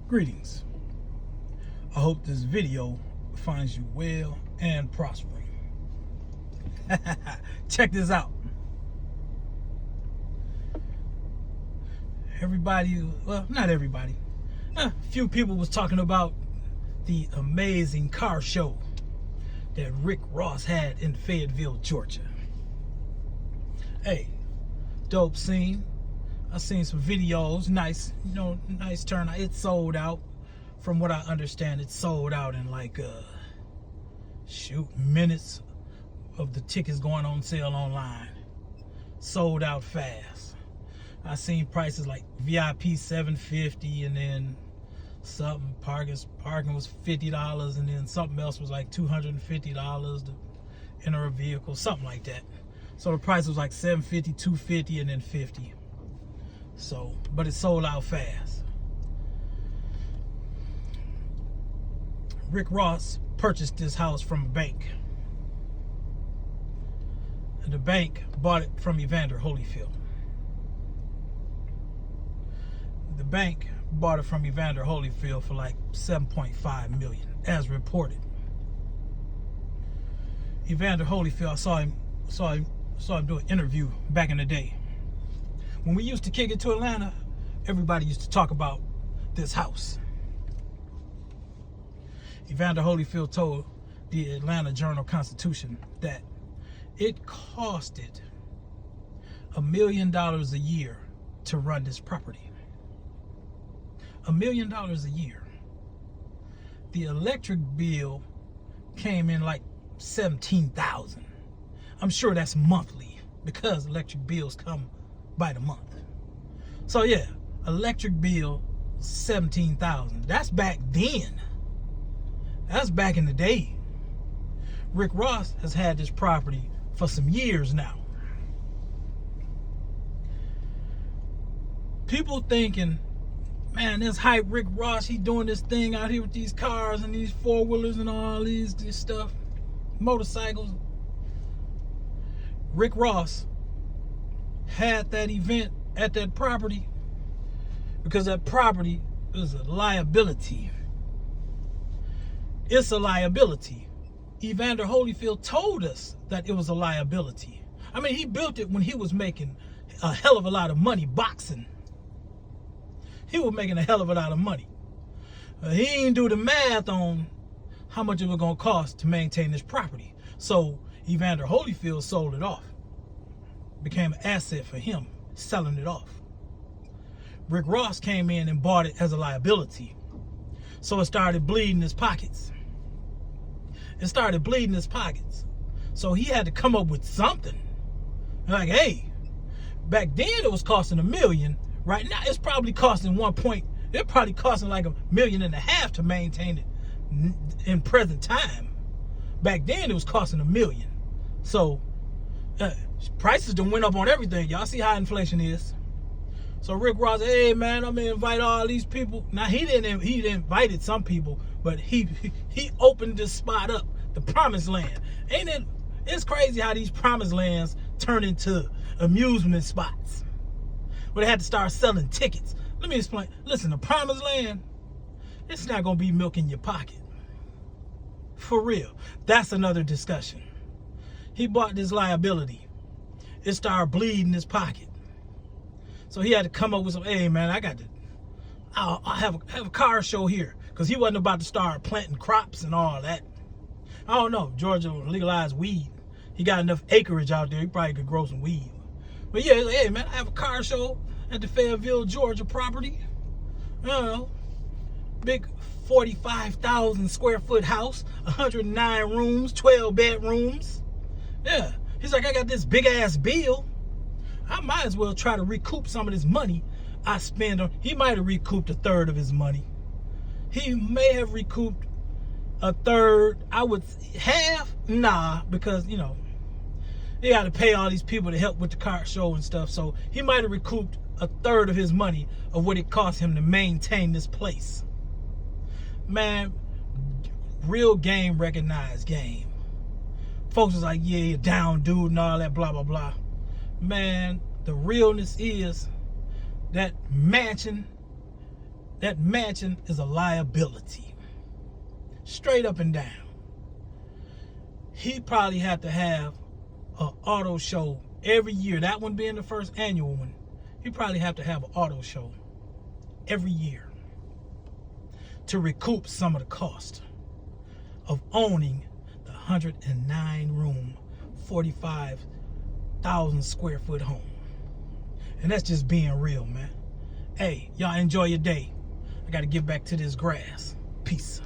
Greetings. I hope this video finds you well and prospering. Check this out. Everybody, well, not everybody. A few people was talking about the amazing car show that Rick Ross had in Fayetteville, Georgia. Hey, dope scene. I seen some videos, nice turnout. It sold out. From what I understand, it sold out in like minutes of the tickets going on sale online. Sold out fast. I seen prices like VIP $750, and then something parking was $50, and then something else was like $250 to enter a vehicle, something like that. So the price was like $750, $250, and then $50. So, but it sold out fast. Rick Ross purchased this house from a bank, and the bank bought it from Evander Holyfield. The bank bought it from Evander Holyfield for like $7.5 million, as reported. Evander Holyfield, I saw him do an interview back in the day. When we used to kick it to Atlanta, everybody used to talk about this house. Evander Holyfield told the Atlanta Journal-Constitution that it costed $1 million a year to run this property. $1 million a year. The electric bill came in like $17,000. I'm sure that's monthly because electric bills come by the month. So yeah, electric bill $17,000. That's back then. That's back in the day. Rick Ross has had this property for some years now. People thinking, man, this hype Rick Ross, he doing this thing out here with these cars and these four-wheelers and all this stuff, motorcycles. Rick Ross had that event at that property because that property is a liability. It's a liability. Evander Holyfield told us that it was a liability. I mean, he built it when he was making a hell of a lot of money boxing. He was making a hell of a lot of money. He didn't do the math on how much it was going to cost to maintain this property. So Evander Holyfield sold it off. Became an asset for him, selling it off. Rick Ross came in and bought it as a liability. So it started bleeding his pockets. So he had to come up with something. Like, hey, back then it was costing $1 million. Right now it's probably costing it's probably costing like $1.5 million to maintain it in present time. Back then it was costing $1 million. So prices done went up on everything. Y'all see how inflation is. So Rick Ross, hey man, I'm gonna invite all these people. Now he invited some people, but he opened this spot up, the Promised Land. Ain't it? It's crazy how these Promised Lands turn into amusement spots, where they had to start selling tickets. Let me explain. Listen, the Promised Land, it's not gonna be milk in your pocket. For real. That's another discussion. He bought this liability. It started bleeding his pocket. So he had to come up with some, hey man, I'll have a car show here. Because he wasn't about to start planting crops and all that. I don't know, Georgia legalized weed. He got enough acreage out there, he probably could grow some weed. But yeah, like, hey man, I have a car show at the Fayetteville, Georgia property. I don't know, big 45,000 square foot house, 109 rooms, 12 bedrooms. Yeah, he's like, I got this big ass bill. I might as well try to recoup some of this money I spend on. He might have recouped a third of his money. He may have recouped a third. I would half, nah, because you got to pay all these people to help with the car show and stuff. So he might have recouped a third of his money of what it cost him to maintain this place. Man, real game recognized game. Folks was like, yeah, you're down dude and all that, blah, blah, blah. Man, the realness is that mansion that mansion is a liability. Straight up and down. He probably had to have an auto show every year. That one being the first annual one. He probably have to have an auto show every year to recoup some of the cost of owning the 109 room, 45,000 square foot home. And that's just being real, man. Hey, y'all enjoy your day. I got to get back to this grass. Peace.